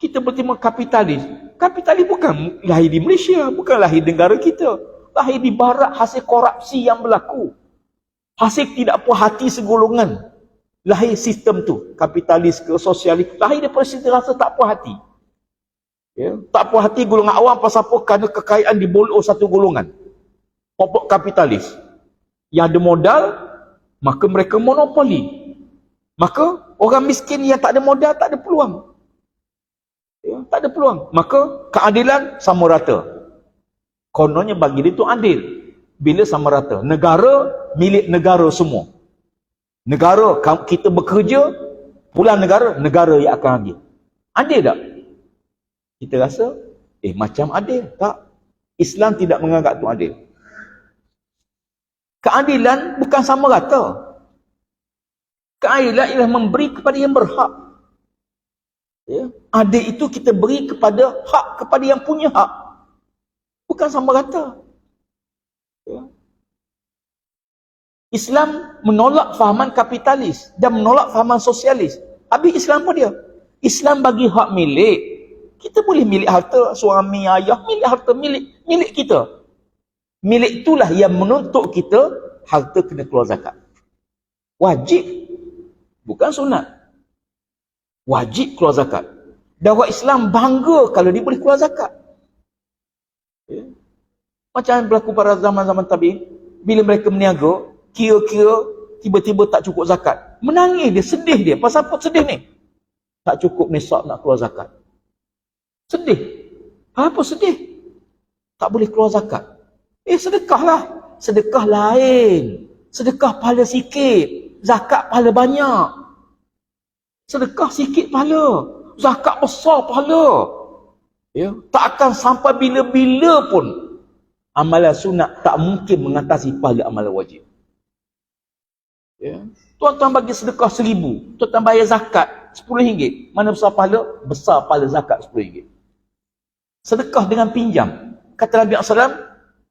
Kita berterima kapitalis. Kapitalis bukan lahir di Malaysia, bukan lahir di negara kita. Lahir di barat hasil korupsi yang berlaku. Hasil tidak puas hati segolongan. Lahir sistem tu, kapitalis ke sosialis, lahir daripada sistem rasa tak puas hati. Ya, tak puas hati golongan awam pasal apa? Kerana kekayaan dibolong satu golongan. Pokok kapitalis. Yang ada modal, maka mereka monopoli. Maka orang miskin yang tak ada modal tak ada peluang. Ya, tak ada peluang. Maka keadilan sama rata. Kononnya bagi dia tu adil. Bila sama rata. Negara, milik negara semua. Negara, kita bekerja, pulang negara, negara yang akan adil. Adil tak? Kita rasa, macam adil. Tak. Islam tidak menganggap itu adil. Keadilan bukan sama rata. Keadilan ialah memberi kepada yang berhak. Ya. Adil itu kita beri kepada hak kepada yang punya hak. Bukan sama rata. Ya. Islam menolak fahaman kapitalis dan menolak fahaman sosialis. Habis Islam apa dia? Islam bagi hak milik. Kita boleh milik harta suami, ayah, milik harta, milik kita. Milik itulah yang menuntut kita harta kena keluar zakat. Wajib. Bukan sunat. Wajib keluar zakat. Dan orang Islam bangga kalau dia boleh keluar zakat. Ya. Macam yang berlaku pada zaman-zaman tabi'in. Bila mereka meniaga, kira-kira tiba-tiba tak cukup zakat. Menangis dia, sedih dia. Pasal apa sedih ni? Tak cukup nisab nak keluar zakat. Sedih. Apa sedih? Tak boleh keluar zakat. Sedekahlah. Sedekah lain. Sedekah pahala sikit. Zakat pahala banyak. Sedekah sikit pahala. Zakat besar pahala. Ya. Tak akan sampai bila-bila pun amalan sunat tak mungkin mengatasi pahala amalan wajib. Ya. Tuan-tuan bagi sedekah 1,000. Tuan-tuan bayar zakat RM10. Mana besar pahala? Besar pahala zakat RM10. Sedekah dengan pinjam. Kata Nabi SAW,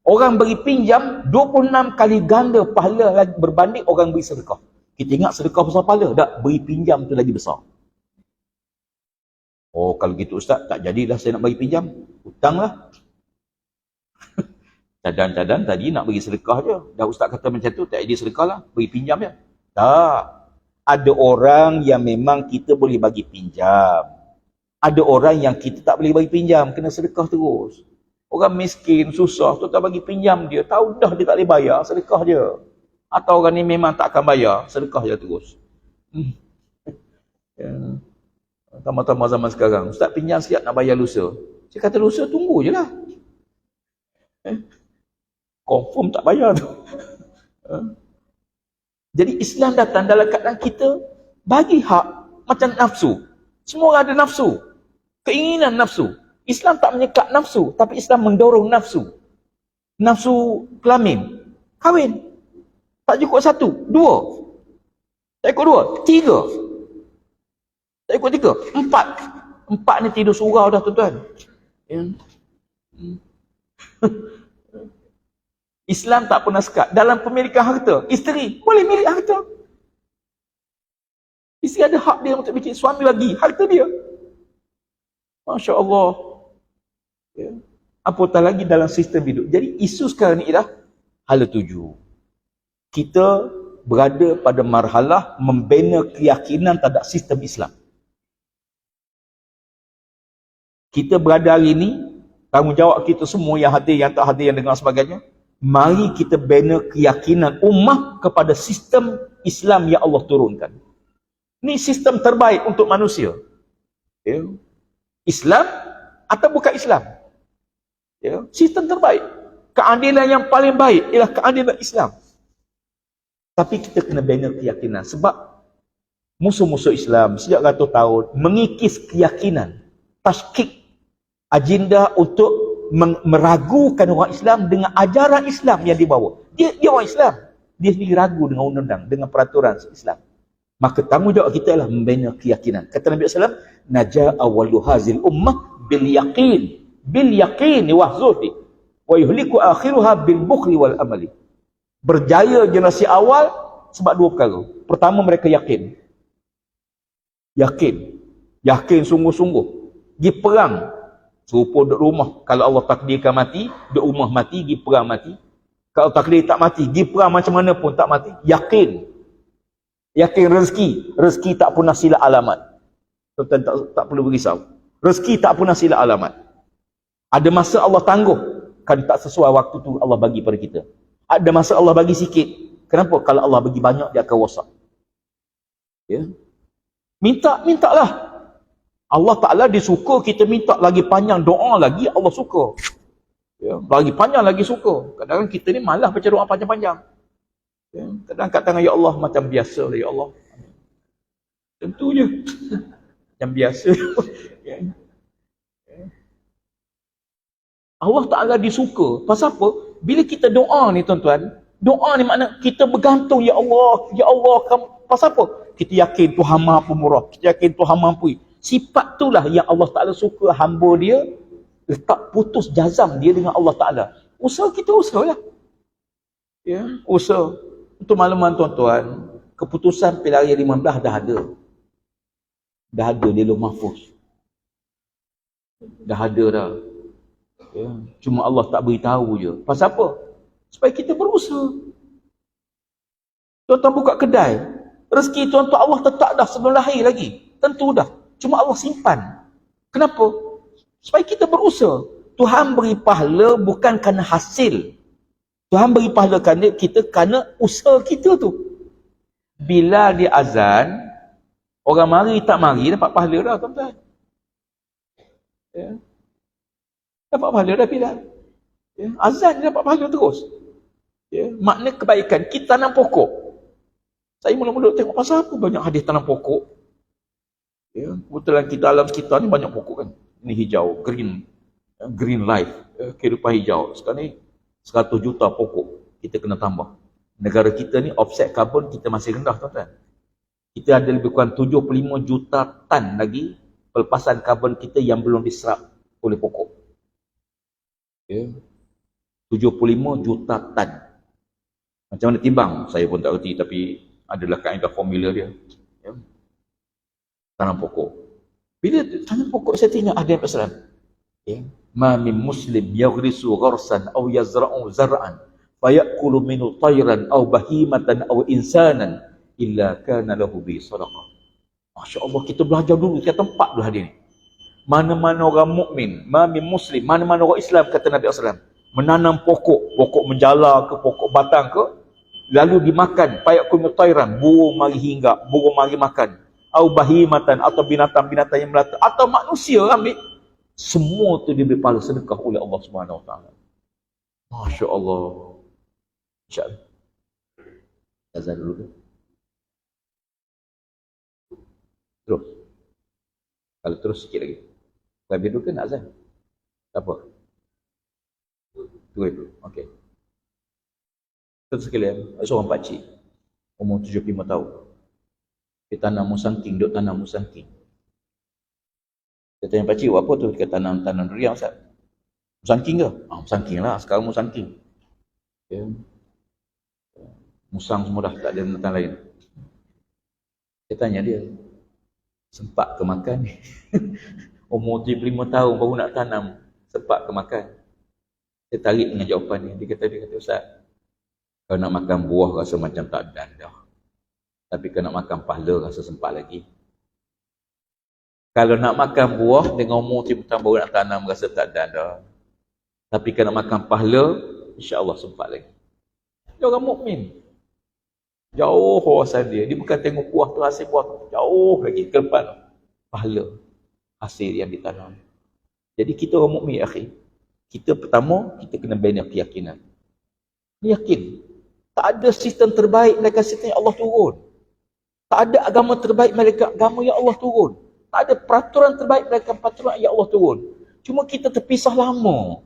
orang beri pinjam 26 kali ganda pahala lagi berbanding orang beri sedekah. Kita ingat sedekah besar pahala. Tak, beri pinjam tu lagi besar. Oh, kalau gitu Ustaz, tak jadilah saya nak bagi pinjam. Hutanglah. Cadang-cadang tadi nak bagi sedekah je. Dah Ustaz kata macam tu, tak jadi sedekah lah. Beri pinjam je. Tak. Ada orang yang memang kita boleh bagi pinjam. Ada orang yang kita tak boleh bagi pinjam. Kena sedekah terus. Orang miskin, susah, tu tak bagi pinjam dia. Tahu dah dia tak boleh bayar, sedekah je. Atau orang ni memang tak akan bayar, sedekah je terus. Ya. Tambah-tambah zaman sekarang. Ustaz pinjam siap nak bayar lusa. Saya kata lusa tunggu je lah. Confirm tak bayar tu. Jadi Islam datang dalam keadaan kita bagi hak macam nafsu. Semua orang ada nafsu. Keinginan nafsu. Islam tak menyekat nafsu, tapi Islam mendorong nafsu. Nafsu kelamin. Kahwin. Tak cukup 1, 2. Tak cukup 2, 3. Tak cukup 3, 4. 4 ni tidur surau dah tuan-tuan. Islam tak pernah sekat. Dalam pemilikan harta, isteri boleh milik harta. Isteri ada hak dia untuk bikin, suami bagi harta dia. Masya Allah. Ya. Apatah lagi dalam sistem hidup. Jadi isu sekarang ni ialah hala tuju. Kita berada pada marhalah membina keyakinan terhadap sistem Islam. Kita berada hari ini, tanggungjawab kita semua yang hadir, yang tak hadir, yang dengar sebagainya, mari kita bina keyakinan ummah kepada sistem Islam yang Allah turunkan. Ini sistem terbaik untuk manusia. Ya. Islam atau bukan Islam. Ya. Sistem terbaik. Keadilan yang paling baik ialah keadilan Islam. Tapi kita kena bina keyakinan. Sebab musuh-musuh Islam sejak ratus tahun mengikis keyakinan. Tashkik. Agenda untuk meragukan orang Islam dengan ajaran Islam yang dibawa. Dia orang Islam. Dia sendiri ragu dengan undang-undang, dengan peraturan Islam. Maka tanggungjawab kita adalah membina keyakinan. Kata Nabi SAW, Naja awwalu hazil ummah bil yaqin. Bil yaqin wahzuhi. Wa yuhliku akhiruha bil bukhli wal amali. Berjaya generasi awal sebab 2 perkara. Pertama, mereka yakin. Yakin sungguh-sungguh. Pergi perang. Serupa duduk rumah. Kalau Allah takdirkan mati, duduk rumah mati, pergi perang mati. Kalau takdir tak mati, pergi perang macam mana pun tak mati. Yakin rezeki. Rezeki tak pernah silap alamat. Tuan-tuan tak perlu berisau. Rezeki tak pernah silap alamat. Ada masa Allah tangguh. Kan tak sesuai waktu tu Allah bagi pada kita. Ada masa Allah bagi sikit. Kenapa? Kalau Allah bagi banyak, dia akan rosak. Ya. Mintalah. Allah Ta'ala dia suka kita minta lagi panjang doa lagi, Allah suka. Ya, lagi panjang lagi suka. Kadang-kadang kita ni malas baca doa panjang-panjang. Ya, kadang kat tangan ya Allah macam biasa lah ya Allah. Tentu je. Macam biasa. Ya. Allah Ta'ala disuka. Pasal apa? Bila kita doa ni tuan-tuan, doa ni makna kita bergantung, ya Allah, kamu. Pasal apa? Kita yakin Tuhan Maha Pemurah. Kita yakin Tuhan mampu. Sifat itulah yang Allah Ta'ala suka hamba dia, letak putus jazam dia dengan Allah Ta'ala. Usaha kita usaha lah. Ya, usaha. Untuk makluman tuan-tuan, keputusan pilihan 15 dah ada. Dah ada di Lauh Mahfuz. Dah ada dah. Ya. Cuma Allah tak beritahu je. Pasal apa? Supaya kita berusaha. Tuan-tuan buka kedai, rezeki tuan-tuan Allah tetap dah sebelum lahir lagi. Tentu dah. Cuma Allah simpan. Kenapa? Supaya kita berusaha. Tuhan beri pahala bukan kerana hasil. Tuhan beri pahala kita kerana usaha kita tu. Bila dia azan, orang mari tak mari dapat pahala dah tuan-tuan. Ya. Dapat pahala dah bila. Ya. Azan dia dapat pahala terus. Ya. Makna kebaikan. Kita tanam pokok. Saya mula-mula tengok pasal apa banyak hadis tanam pokok. Ya. Kebetulan kita alam sekitar ni banyak pokok kan. Ini hijau, green. Green life. Kehidupan hijau. Sekarang ni 100 juta pokok kita kena tambah. Negara kita ni offset karbon kita masih rendah tuan-tuan. Kita ada lebih kurang 75 juta tan lagi pelepasan karbon kita yang belum diserap oleh pokok. Ya. 75 juta tan. Macam mana timbang? Saya pun tak erti tapi adalah kaedah formula dia. Ya. Tanam pokok. Bila tanam pokok saya tengok ada yang Islam. Ya. Ma min muslim yaghrisu gharsan aw yazra'u zar'an fayakulu minhu tayran aw bahimatan aw insanan illa kana lahu bi sadaqah. Masya-Allah, kita belajar dulu kat tempat dulu hadir ni. Mana-mana orang mukmin, min muslim, mana-mana orang Islam kata Nabi SAW, menanam pokok, pokok menjala ke, pokok batang ke, lalu dimakan, fayakulu tayran, burung mari hinggap, burung mari makan, aw bahimatan atau binatang-binatang yang melata atau manusia ambil, semua tu diberi pahala sedekah oleh Allah Subhanahu Wa Taala. Masya-Allah. Insya-Allah. Azan dulu ke? Terus. Kalau terus sikit lagi. Tapi dulu ke nak azan? Tak apa. Tunggu dulu. Okey. Terus sekalian, seorang pakcik umur 75 tahun. Dia tanam musangking, duk tanam musangking. Dia tanya pakcik, buat apa tu? Dia kata tanam durian Ustaz. Musangking ke? Musangking lah. Sekarang musangking. Ya. Musang semua dah, tak ada binatang lain. Saya tanya dia, sempat ke makan? Umur 75 tahun baru nak tanam, sempat ke makan? Saya tarik dengan jawapan dia. Dia kata, Ustaz, kalau nak makan buah rasa macam tak ada dah. Tapi kalau nak makan pahala rasa sempat lagi. Kalau nak makan buah dengan umur 75 tahun baru nak tanam rasa tak ada dah. Tapi kalau nak makan pahala, insya-Allah sempat lagi. Dia orang mukmin. Jauh kawasan dia. Dia bukan tengok buah tu, hasil buah tu. Jauh lagi ke depan. Pahala hasil yang ditanam. Jadi kita orang mukmin akhir. Kita pertama, kita kena bina keyakinan. Yakin. Tak ada sistem terbaik melainkan sistem yang Allah turun. Tak ada agama terbaik melainkan agama yang Allah turun. Tak ada peraturan terbaik melainkan peraturan yang Allah turun. Cuma kita terpisah lama.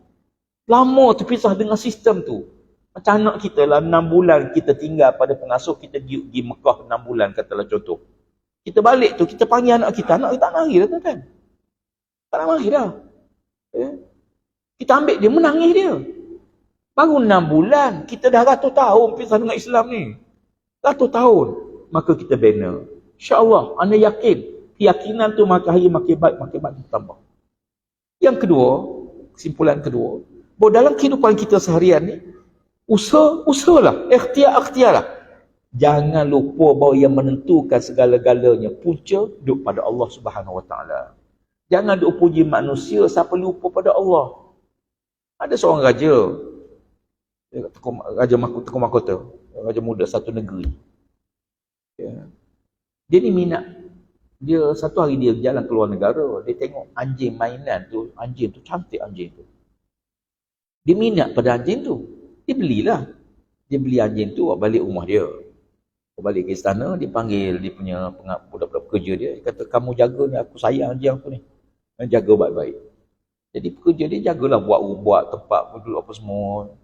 Lama terpisah dengan sistem tu. Macam anak kita lah 6 bulan kita tinggal pada pengasuh, kita pergi Mekah 6 bulan katalah contoh. Kita balik tu, kita panggil anak kita tak mari dah kan? Tak nak mari dah. Ya? Kita ambil dia, menangis dia. Baru 6 bulan, kita dah ratus tahun pisah dengan Islam ni. Ratus tahun. Maka kita bina. InsyaAllah, anda yakin. Keyakinan tu makin hari makin baik tambah. Yang kedua, kesimpulan kedua, bahawa dalam kehidupan kita seharian ni, usahalah, ikhtiar-ikhtiarlah. Jangan lupa bahawa yang menentukan segala-galanya punca duduk pada Allah Subhanahu Wa Taala. Jangan duk puji manusia sampai lupa pada Allah. Ada seorang raja, raja mahkota, raja muda satu negeri. Ya. Dia ni minat. Dia satu hari dia jalan keluar negara, dia tengok anjing mainan tu, anjing tu cantik anjing tu. Dia minat pada anjing tu. Dia belilah. Dia beli anjing tu, balik rumah dia. Balik ke istana, dia panggil dia punya budak-budak pekerja dia. Dia kata, kamu jaga ni, aku sayang anjing aku ni. Jaga baik-baik. Jadi pekerja dia jagalah buat tempat duduk apa semua.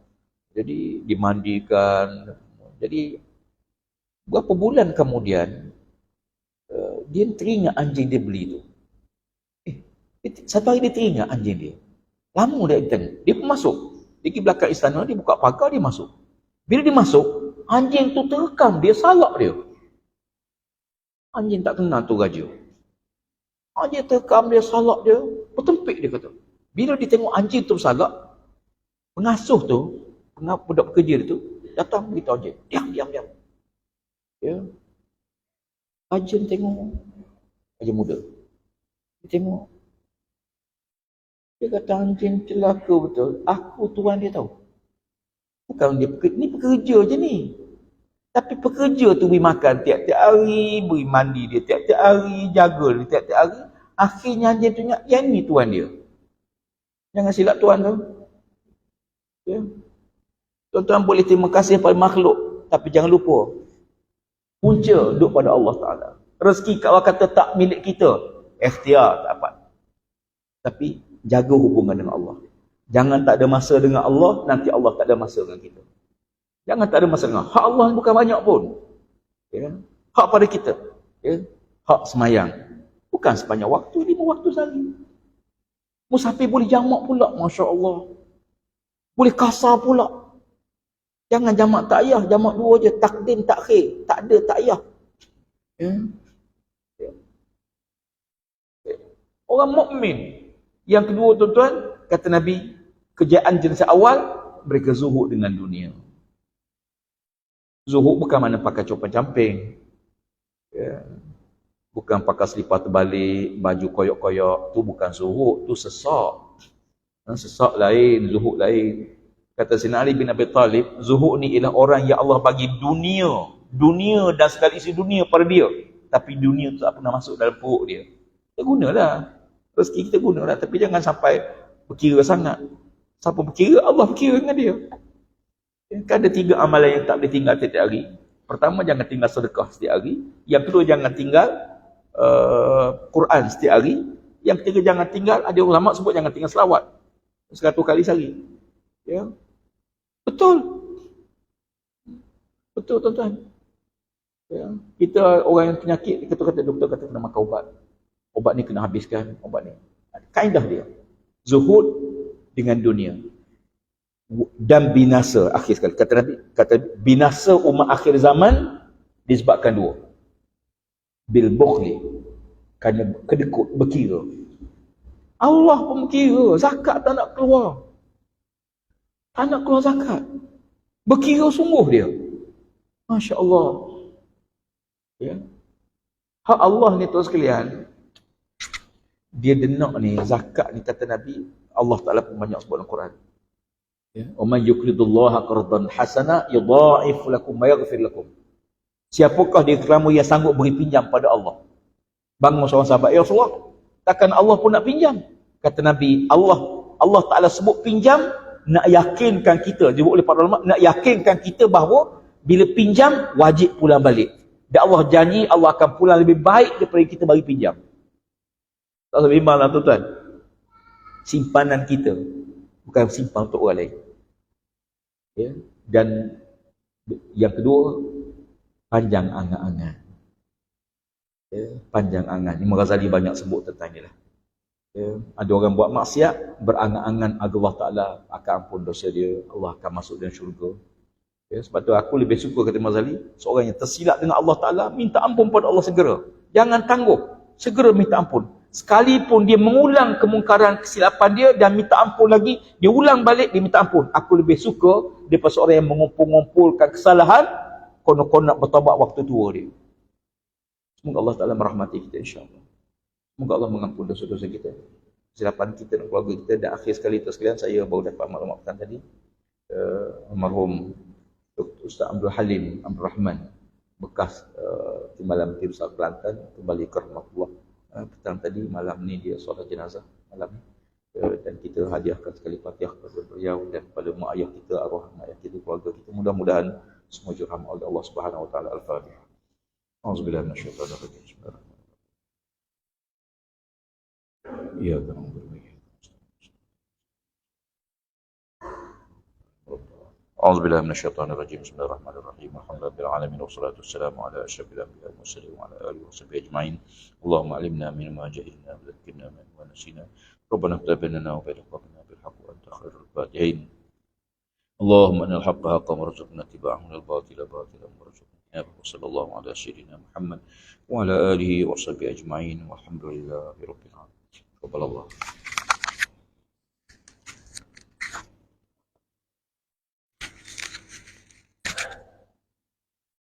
Jadi dimandikan. Jadi berapa bulan kemudian dia teringat anjing dia beli tu. Satu hari dia teringat anjing dia. Lama dia tengok. Dia pun masuk. Dia pergi belakang istana, dia buka pagar, dia masuk. Bila dia masuk, anjing tu terekam, dia salak dia. Anjing tak kenal tu raja. Anjing terekam, dia salak dia, bertempik dia kata. Bila dia tengok anjing tu bersalak, pengasuh tu, budak pekerja tu, datang beritahu anjing. Diam. Ya. Raja tengok, raja muda. Dia tengok. Dia kata anjing celaka betul. Aku tuan dia tahu. Bukan dia ni pekerja je ni. Tapi pekerja tu beri makan tiap-tiap hari, beri mandi dia tiap-tiap hari, jaga dia tiap-tiap hari. Akhirnya anjing tu ingat, yang ni tuan dia. Jangan silap tuan tu. Ya. Tuan-tuan boleh terima kasih pada makhluk. Tapi jangan lupa. Punca duduk pada Allah Ta'ala. Rezeki kalau kata tak milik kita. Ikhtiar tak dapat. Tapi jaga hubungan dengan Allah. Jangan tak ada masa dengan Allah, nanti Allah tak ada masa dengan kita. Jangan tak ada masa dengan Allah. Hak Allah bukan banyak pun. Ya. Hak pada kita. Ya. Hak semayang. Bukan sepanjang waktu, 5 waktu sehari. Musafir boleh jamak pula, Masya Allah. Boleh kasar pula. Jangan jamak takyah, jamak 2 je. Takdim, takhir. Tak ada takyah. Ya. Ya. Orang mukmin. Yang kedua tuan-tuan, kata Nabi, kejayaan jenis awal, mereka zuhud dengan dunia. Zuhud bukan mana pakai copan camping. Ya. Bukan pakai selipar terbalik, baju koyok-koyok. Tu bukan zuhud, tu sesak. Sesak lain, zuhud lain. Kata Sayyidina Ali bin Abi Talib, zuhud ni ialah orang yang Allah bagi dunia. Dunia dan segala isi dunia pada dia. Tapi dunia tu tak pernah masuk dalam perut dia. Kita gunalah. Rezeki kita gunalah. Tapi jangan sampai berkira sangat. Siapa berkira, Allah berkira dengan dia. Kan ada 3 amalan yang tak boleh tinggal setiap hari. Pertama, jangan tinggal sedekah setiap hari. Yang kedua, jangan tinggal Quran setiap hari. Yang ketiga, jangan tinggal, ada ulama sebut jangan tinggal selawat 100 kali sehari. Ya. Betul. Betul tuan-tuan. Ya. Kita orang yang penyakit, kata doktor kata kena makan ubat. Ubat ni kena habiskan, ubat ni. Kaedah dia. Zuhud dengan dunia. Dan binasa akhir sekali. Kata Nabi, kata binasa umat akhir zaman disebabkan 2. Bil bukhli. Kerana kedekut, berkira. Allah pun berkira. Zakat tak nak keluar. Tak nak keluar zakat. Berkira sungguh dia. Masya Allah. Ya. Hak Allah ni tuan sekalian, dia denak ni, zakat ni kata Nabi, Allah Ta'ala pun banyak sebut dalam Quran. Ya. Wa man yuqridullaha qardan hasana yudha'if lakum wa yaghfir lakum. Siapakah dia kerama yang sanggup beri pinjam pada Allah? Bangun seorang sahabat, ya Rasulullah, takkan Allah pun nak pinjam? Kata Nabi, Allah Ta'ala sebut pinjam, nak yakinkan kita, disebut oleh para ulama, nak yakinkan kita bahawa bila pinjam, wajib pulang balik. Dan Allah janji, Allah akan pulang lebih baik daripada kita bagi pinjam. Tak usah bimbang lah tuan-tuan. Simpanan kita bukan simpan untuk orang lain. Ya. Dan yang kedua, panjang angan-angan. Ya. Panjang angan. Imam Ghazali banyak sebut tentang ini lah. Ya. Ada orang buat maksiat, berangan-angan Allah Ta'ala akan ampun dosa dia, Allah akan masuk dalam syurga. Ya. Sebab tu aku lebih suka kata Imam Ghazali, seorang yang tersilap dengan Allah Ta'ala, minta ampun pada Allah segera. Jangan tangguh, segera minta ampun. Sekalipun dia mengulang kemungkaran kesilapan dia dan minta ampun lagi, dia ulang balik, dia minta ampun. Aku lebih suka daripada seorang yang mengumpul-ngumpulkan kesalahan, konon-konon nak bertaubat waktu tua dia. Semoga Allah Ta'ala merahmati kita insyaAllah. Semoga Allah mengampun dosa-dosa kita, kesilapan kita dan keluarga kita. Dan akhir sekali tuan sekalian, saya baru dapat maklumatkan tadi, almarhum Dr. Ustaz Abdul Halim Abdul Rahman, bekas Timbalan Timsal Kelantan, kembali ke rahmatullah. Petang tadi, malam ni dia solat jenazah malam ni. dan kita hadiahkan sekali Fatihah kepada beliau dan kepada mak ayah kita, arwah mak ayah kita, keluarga kita. Mudah-mudahan semua dirahmati oleh Allah Subhanahu wa taala. Al-Fatihah. Auzubillahi minasyaitonir rajim. Bismillahirrahmanirrahim. Iyyaka na'budu wa iyyaka nasta'in. أعوذ بالله من الشيطان الرجيم بسم الله الرحمن الرحيم الحمد لله رب العالمين والصلاة والسلام على أشرف الأنبياء والمرسلين وعلى آله وصحبه أجمعين اللهم علمنا مما جهلنا وذكرنا مما نسينا ربنا اكتب بيننا وبين قومنا بالحق وأنت خير الفاتحين اللهم أن الحق حقا وارزقنا اتباعه وأن الباطل باطلا وارزقنا اجتنابه وصلى الله على سيدنا محمد وعلى آله وصحبه أجمعين والحمد لله رب العالمين. تقبل الله.